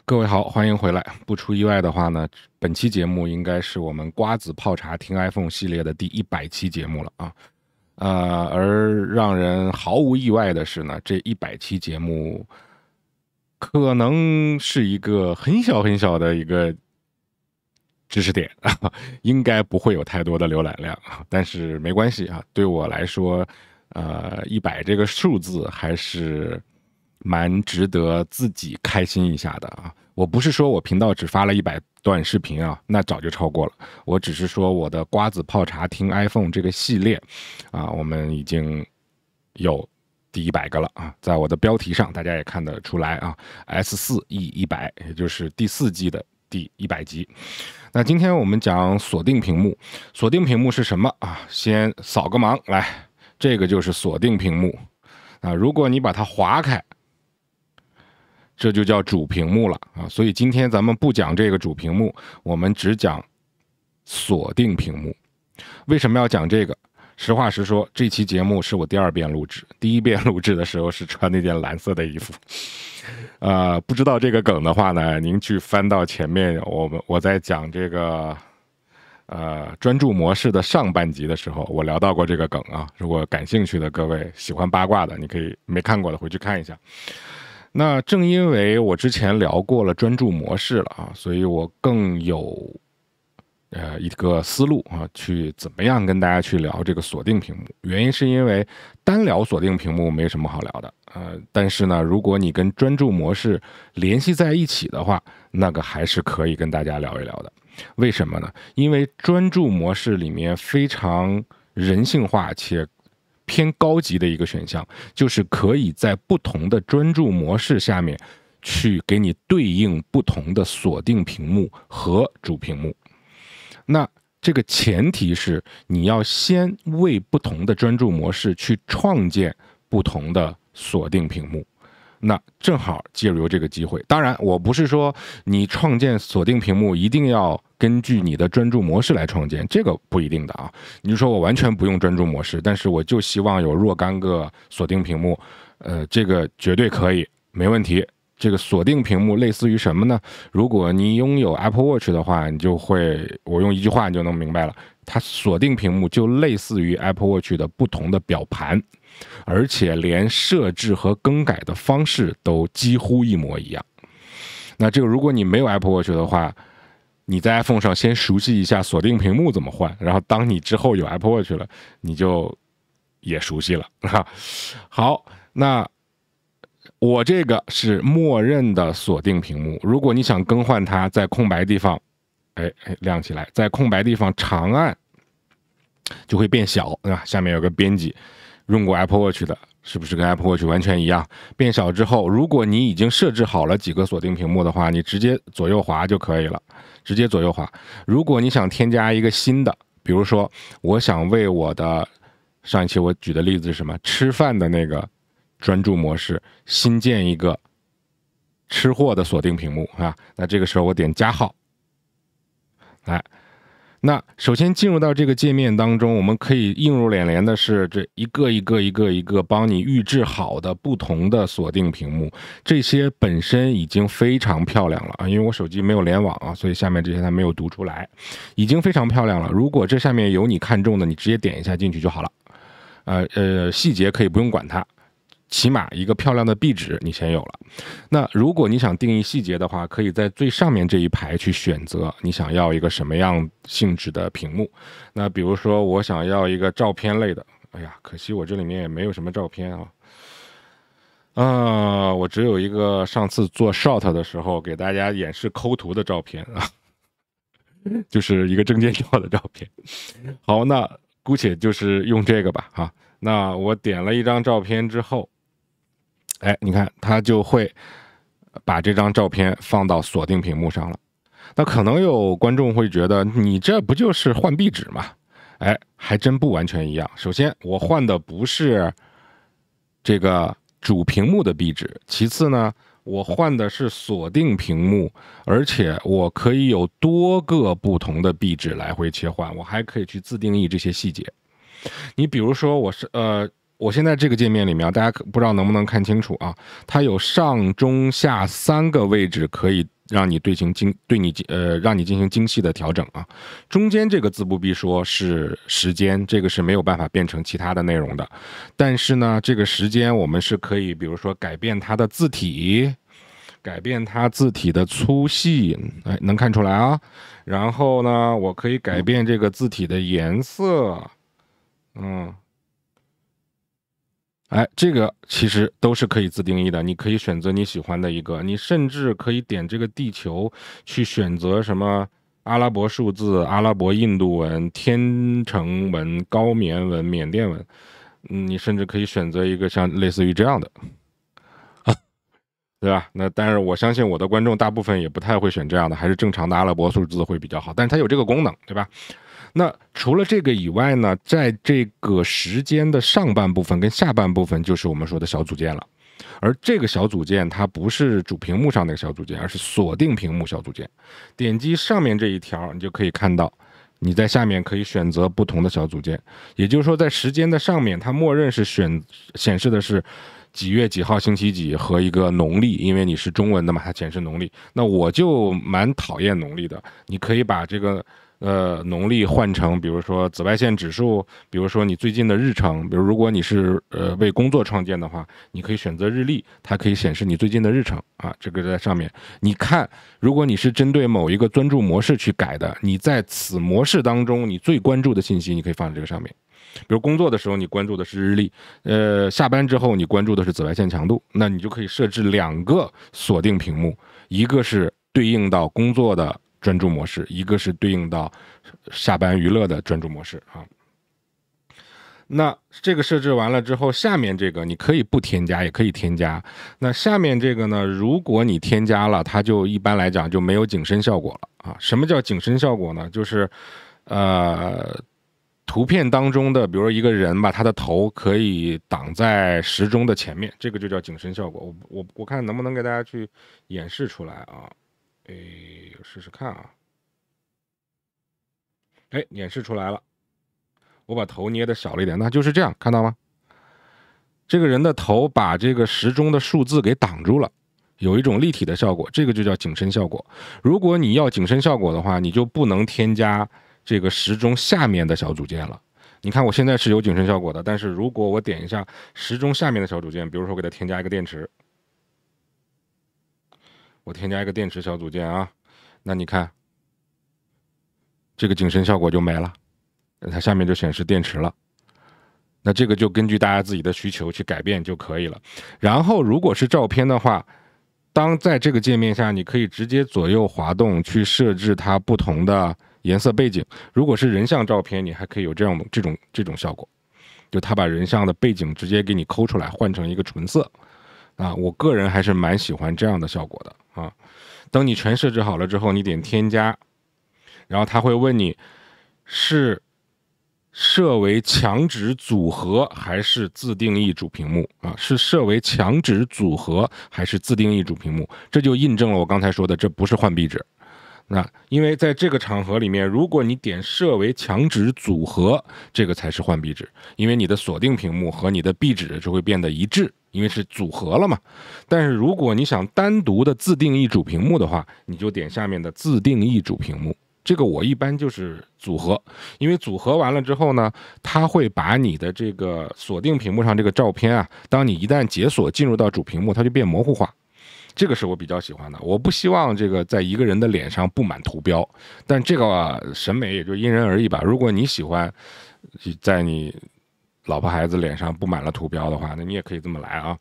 各位好，欢迎回来。不出意外的话呢，本期节目应该是我们瓜子泡茶听 iPhone 系列的第100期节目了啊。而让人毫无意外的是呢，这100期节目可能是一个很小很小的一个知识点，应该不会有太多的浏览量，但是没关系啊，对我来说，100这个数字还是蛮值得自己开心一下的啊。我不是说我频道只发了100段视频啊，那早就超过了。我只是说我的瓜子泡茶听 iPhone 这个系列啊，我们已经有第100个了啊，在我的标题上大家也看得出来啊 ，S4E100，也就是第4季的第100集。那今天我们讲锁定屏幕，锁定屏幕是什么啊？先扫个盲，来，这个就是锁定屏幕啊。如果你把它划开，这就叫主屏幕了啊。所以今天咱们不讲这个主屏幕，我们只讲锁定屏幕。为什么要讲这个？实话实说，这期节目是我第2遍录制，第1遍录制的时候是穿那件蓝色的衣服。不知道这个梗的话呢，您去翻到前面，我在讲这个专注模式的上半集的时候，我聊到过这个梗啊。如果感兴趣的各位，喜欢八卦的，你可以没看过的回去看一下。那正因为我之前聊过了专注模式了啊，所以我更有一个思路啊，去怎么样跟大家去聊这个锁定屏幕。原因是因为单聊锁定屏幕没什么好聊的，但是呢，如果你跟专注模式联系在一起的话，那个还是可以跟大家聊一聊的。为什么呢？因为专注模式里面非常人性化且偏高级的一个选项，就是可以在不同的专注模式下面去给你对应不同的锁定屏幕和主屏幕。那这个前提是你要先为不同的专注模式去创建不同的锁定屏幕。那正好借由这个机会，当然我不是说你创建锁定屏幕一定要根据你的专注模式来创建，这个不一定的啊。你就说我完全不用专注模式，但是我就希望有若干个锁定屏幕，这个绝对可以，没问题。这个锁定屏幕类似于什么呢？如果你拥有 Apple Watch 的话，你就会，我用一句话你就能明白了，它锁定屏幕就类似于 Apple Watch 的不同的表盘，而且连设置和更改的方式都几乎一模一样。那这个如果你没有 Apple Watch 的话，你在 iPhone 上先熟悉一下锁定屏幕怎么换，然后当你之后有 Apple Watch 了，你就也熟悉了。好，那我这个是默认的锁定屏幕，如果你想更换它，在空白地方，亮起来，在空白地方长按就会变小，对吧？下面有个编辑，用过 Apple Watch 的，是不是跟 Apple Watch 完全一样？变小之后，如果你已经设置好了几个锁定屏幕的话，你直接左右滑就可以了，直接左右滑。如果你想添加一个新的，比如说我想为我的上一期我举的例子是什么？吃饭的那个专注模式新建一个吃货的锁定屏幕啊，那这个时候我点加号，来，那首先进入到这个界面当中，我们可以映入眼帘的是这一个一个帮你预制好的不同的锁定屏幕，这些本身已经非常漂亮了啊，因为我手机没有联网啊，所以下面这些它没有读出来，已经非常漂亮了。如果这下面有你看中的，你直接点一下进去就好了。细节可以不用管它，起码一个漂亮的壁纸你先有了。那如果你想定义细节的话，可以在最上面这一排去选择你想要一个什么样性质的屏幕。那比如说我想要一个照片类的，哎呀，可惜我这里面也没有什么照片啊。我只有一个上次做 short 的时候给大家演示抠图的照片啊，就是一个证件照的照片。好，那姑且就是用这个吧啊。那我点了一张照片之后，你看它就会把这张照片放到锁定屏幕上了。那可能有观众会觉得你这不就是换壁纸吗？还真不完全一样。首先我换的不是这个主屏幕的壁纸，其次呢我换的是锁定屏幕，而且我可以有多个不同的壁纸来回切换，我还可以去自定义这些细节。你比如说我现在这个界面里面，大家不知道能不能看清楚啊？它有上中下3个位置可以让你让你进行精细的调整啊。中间这个字不必说是时间，这个是没有办法变成其他的内容的。但是呢，这个时间我们是可以，比如说改变它的字体，改变它字体的粗细，哎，能看出来啊。然后呢，我可以改变这个字体的颜色，哎，这个其实都是可以自定义的，你可以选择你喜欢的一个，你甚至可以点这个地球去选择什么阿拉伯数字、阿拉伯印度文、天成文、高棉文、缅甸文，你甚至可以选择一个像类似于这样的，对吧？那但是我相信我的观众大部分也不太会选这样的，还是正常的阿拉伯数字会比较好，但是它有这个功能，对吧？那除了这个以外呢，在这个时间的上半部分跟下半部分就是我们说的小组件了，而这个小组件它不是主屏幕上那个小组件，而是锁定屏幕小组件。点击上面这一条，你就可以看到你在下面可以选择不同的小组件，也就是说在时间的上面它默认是显示的是几月几号星期几和一个农历，因为你是中文的嘛，它显示农历。那我就蛮讨厌农历的，你可以把这个农历换成，比如说紫外线指数，比如说你最近的日程，比如如果你是为工作创建的话，你可以选择日历，它可以显示你最近的日程啊，这个在上面。你看，如果你是针对某一个专注模式去改的，你在此模式当中你最关注的信息，你可以放在这个上面。比如工作的时候你关注的是日历，下班之后你关注的是紫外线强度，那你就可以设置2个锁定屏幕，一个是对应到工作的专注模式，一个是对应到下班娱乐的专注模式啊。那这个设置完了之后，下面这个你可以不添加，也可以添加。那下面这个呢，如果你添加了，它就一般来讲就没有景深效果了啊。什么叫景深效果呢？就是图片当中的，比如说一个人吧，他的头可以挡在时钟的前面，这个就叫景深效果。我看能不能给大家去演示出来啊？试试看啊。演示出来了。我把头捏的小了一点，那就是这样，看到吗？这个人的头把这个时钟的数字给挡住了，有一种立体的效果，这个就叫景深效果。如果你要景深效果的话，你就不能添加这个时钟下面的小组件了。你看我现在是有景深效果的，但是如果我点一下时钟下面的小组件，比如说给它添加一个电池，我添加一个电池小组件啊，那你看这个景深效果就没了，它下面就显示电池了。那这个就根据大家自己的需求去改变就可以了。然后如果是照片的话，当在这个界面下，你可以直接左右滑动去设置它不同的颜色背景。如果是人像照片，你还可以有这种效果，就它把人像的背景直接给你抠出来，换成一个纯色啊。我个人还是蛮喜欢这样的效果的啊。等你全设置好了之后，你点添加，然后它会问你是设为强指组合还是自定义主屏幕啊？是设为强指组合还是自定义主屏幕？这就印证了我刚才说的，这不是换壁纸。那因为在这个场合里面，如果你点设为强指组合，这个才是换壁纸，因为你的锁定屏幕和你的壁纸就会变得一致，因为是组合了嘛。但是如果你想单独的自定义主屏幕的话，你就点下面的自定义主屏幕。这个我一般就是组合，因为组合完了之后呢，它会把你的这个锁定屏幕上这个照片啊，当你一旦解锁进入到主屏幕，它就变模糊化。这个是我比较喜欢的，我不希望这个在一个人的脸上布满图标，但这个审美也就因人而异吧。如果你喜欢在你老婆孩子脸上布满了图标的话，那你也可以这么来啊。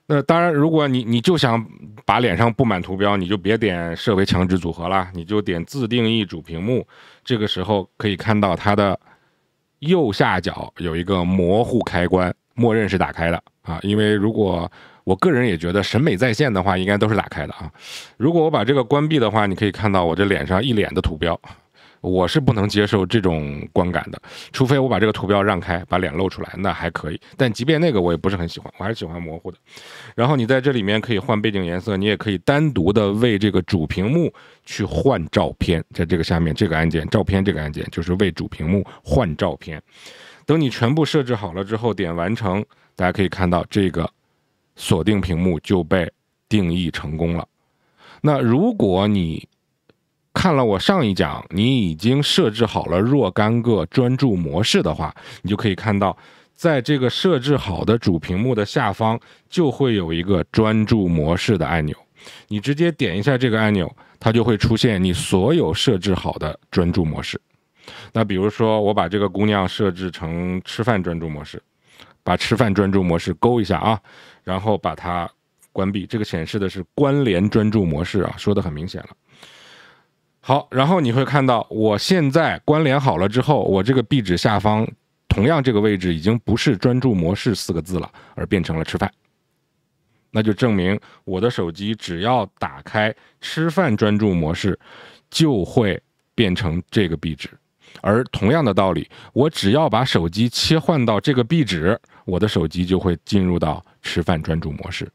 那当然，如果你就想把脸上布满图标，你就别点设为强指组合了，你就点自定义主屏幕。这个时候可以看到它的右下角有一个模糊开关，默认是打开的啊。因为如果我个人也觉得审美在线的话，应该都是打开的啊。如果我把这个关闭的话，你可以看到我这脸上一脸的图标。我是不能接受这种观感的，除非我把这个图标让开，把脸露出来，那还可以。但即便那个我也不是很喜欢，我还是喜欢模糊的。然后你在这里面可以换背景颜色，你也可以单独的为这个主屏幕去换照片，在这个下面这个按键，照片这个按键就是为主屏幕换照片。等你全部设置好了之后，点完成，大家可以看到这个锁定屏幕就被定义成功了。那如果你看了我上一讲，你已经设置好了若干个专注模式的话，你就可以看到，在这个设置好的主屏幕的下方，就会有一个专注模式的按钮。你直接点一下这个按钮，它就会出现你所有设置好的专注模式。那比如说，我把这个姑娘设置成吃饭专注模式，把吃饭专注模式勾一下啊，然后把它关闭。这个显示的是关联专注模式啊，说得很明显了。好，然后你会看到，我现在关联好了之后，我这个壁纸下方同样这个位置已经不是专注模式4个字了，而变成了吃饭。那就证明我的手机只要打开吃饭专注模式，就会变成这个壁纸。而同样的道理，我只要把手机切换到这个壁纸，我的手机就会进入到吃饭专注模式。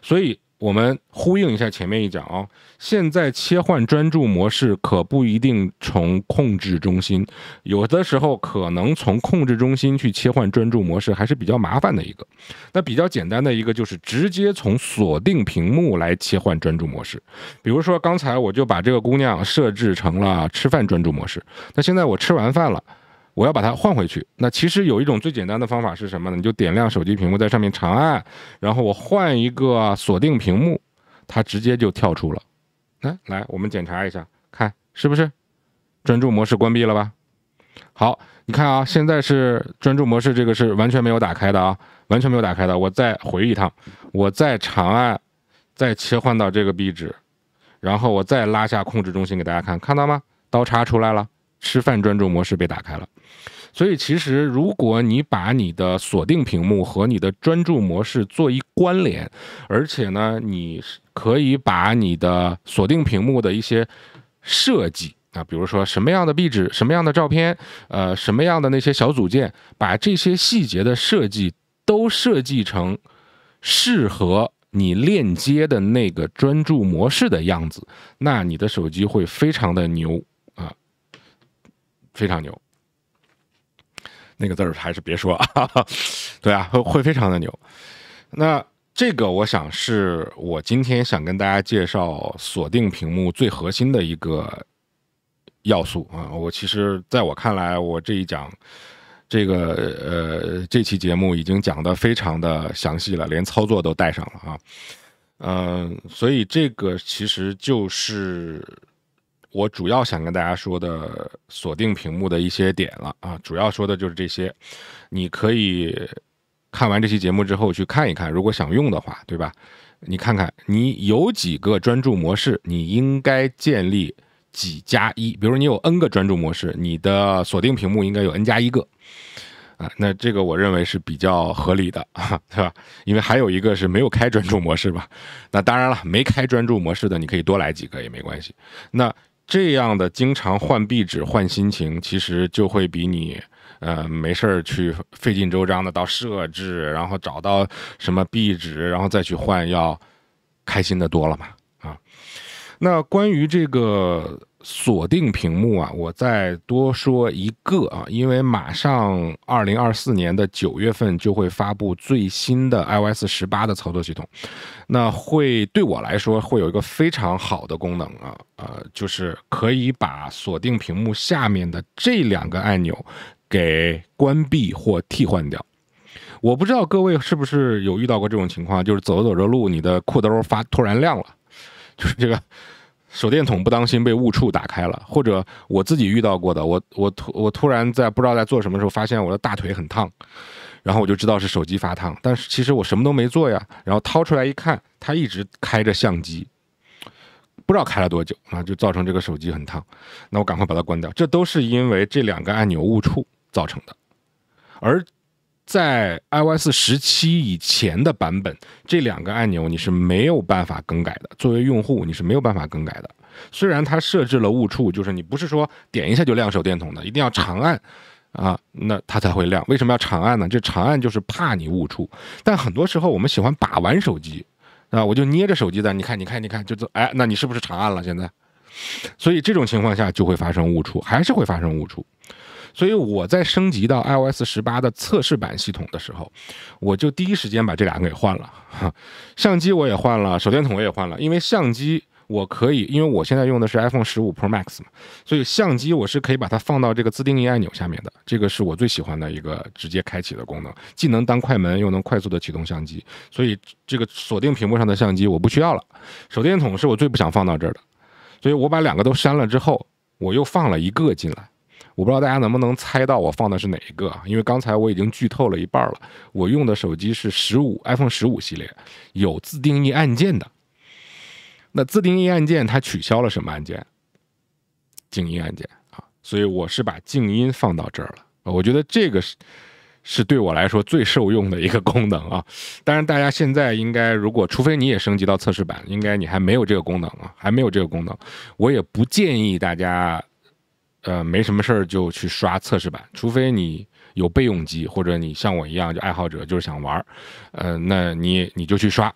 所以我们呼应一下前面一讲啊，现在切换专注模式可不一定从控制中心，有的时候可能从控制中心去切换专注模式还是比较麻烦的一个。那比较简单的一个就是直接从锁定屏幕来切换专注模式。比如说刚才我就把这个姑娘设置成了吃饭专注模式，那现在我吃完饭了，我要把它换回去。那其实有一种最简单的方法是什么呢？你就点亮手机屏幕，在上面长按，然后我换一个锁定屏幕，它直接就跳出了。来，我们检查一下，看是不是专注模式关闭了吧？好，你看啊，现在是专注模式，这个是完全没有打开的啊，完全没有打开的。我再回一趟，我再长按，再切换到这个壁纸，然后我再拉下控制中心给大家看，看到吗？刀叉出来了。吃饭专注模式被打开了。所以其实如果你把你的锁定屏幕和你的专注模式做一关联，而且呢你可以把你的锁定屏幕的一些设计啊，比如说什么样的壁纸，什么样的照片，什么样的那些小组件，把这些细节的设计都设计成适合你链接的那个专注模式的样子，那你的手机会非常的牛啊，非常牛。那个字儿还是别说啊，对啊，会非常的牛。那这个我想是我今天想跟大家介绍锁定屏幕最核心的一个要素啊。我其实在我看来，我这一讲这期节目已经讲得非常的详细了，连操作都带上了啊。所以这个其实就是我主要想跟大家说的锁定屏幕的一些点了啊，主要说的就是这些。你可以看完这期节目之后去看一看，如果想用的话，对吧？你看看你有几个专注模式，你应该建立几加一。比如你有 N 个专注模式，你的锁定屏幕应该有 N 加1个啊。那这个我认为是比较合理的啊，对吧？因为还有一个是没有开专注模式吧。那当然了，没开专注模式的你可以多来几个也没关系。那这样的经常换壁纸换心情，其实就会比你没事儿去费尽周章的到设置，然后找到什么壁纸，然后再去换，要开心的多了嘛啊。那关于这个锁定屏幕啊，我再多说一个啊，因为马上2024年的9月份就会发布最新的 iOS 18的操作系统，那会对我来说会有一个非常好的功能啊，就是可以把锁定屏幕下面的这2个按钮给关闭或替换掉。我不知道各位是不是有遇到过这种情况，就是走着走着路，你的裤兜突然亮了，就是这个手电筒不当心被误触打开了，或者我自己遇到过的，我突然在不知道在做什么时候发现我的大腿很烫，然后我就知道是手机发烫，但是其实我什么都没做呀，然后掏出来一看，它一直开着相机，不知道开了多久啊，就造成这个手机很烫，那我赶快把它关掉。这都是因为这2个按钮误触造成的。而在 iOS 17以前的版本，这2个按钮你是没有办法更改的，作为用户你是没有办法更改的。虽然它设置了误触，就是你不是说点一下就亮手电筒的，一定要长按啊，那它才会亮。为什么要长按呢？这长按就是怕你误触。但很多时候我们喜欢把玩手机啊，我就捏着手机在，你看，就哎，那你是不是长按了现在？所以这种情况下就会发生误触，还是会发生误触。所以我在升级到 iOS 18的测试版系统的时候，我就第一时间把这2个给换了，相机我也换了，手电筒我也换了。因为相机我可以，因为我现在用的是 iPhone 15 Pro Max 嘛，所以相机我是可以把它放到这个自定义按钮下面的，这个是我最喜欢的一个直接开启的功能，既能当快门，又能快速的启动相机，所以这个锁定屏幕上的相机我不需要了。手电筒是我最不想放到这儿的，所以我把2个都删了之后，我又放了1个进来。我不知道大家能不能猜到我放的是哪一个，因为刚才我已经剧透了一半了。我用的手机是iPhone 15系列，有自定义按键的。那自定义按键它取消了什么按键？静音按键啊，所以我是把静音放到这儿了。我觉得这个是对我来说最受用的一个功能啊。当然，大家现在应该除非你也升级到测试版，应该你还没有这个功能啊，还没有这个功能。我也不建议大家。没什么事儿就去刷测试版，除非你有备用机，或者你像我一样就爱好者，就是想玩那你就去刷。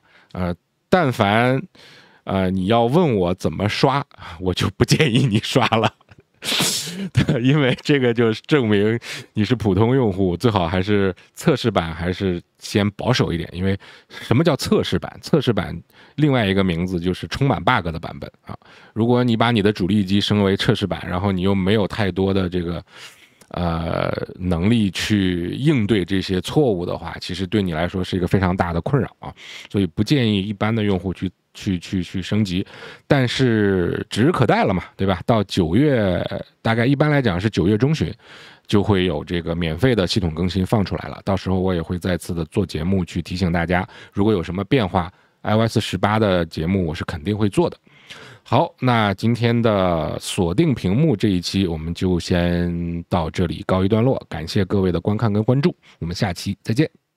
但凡你要问我怎么刷，我就不建议你刷了。因为这个就是证明你是普通用户，最好还是测试版，还是先保守一点。因为什么叫测试版？测试版另外一个名字就是充满 bug 的版本啊。如果你把你的主力机升为测试版，然后你又没有太多的这个能力去应对这些错误的话，其实对你来说是一个非常大的困扰啊。所以不建议一般的用户去升级，但是指日可待了嘛，对吧？到9月，大概一般来讲是9月中旬，就会有这个免费的系统更新放出来了。到时候我也会再次的做节目去提醒大家，如果有什么变化 ，iOS 18的节目我是肯定会做的。好，那今天的锁定屏幕这一期我们就先到这里告一段落，感谢各位的观看跟关注，我们下期再见。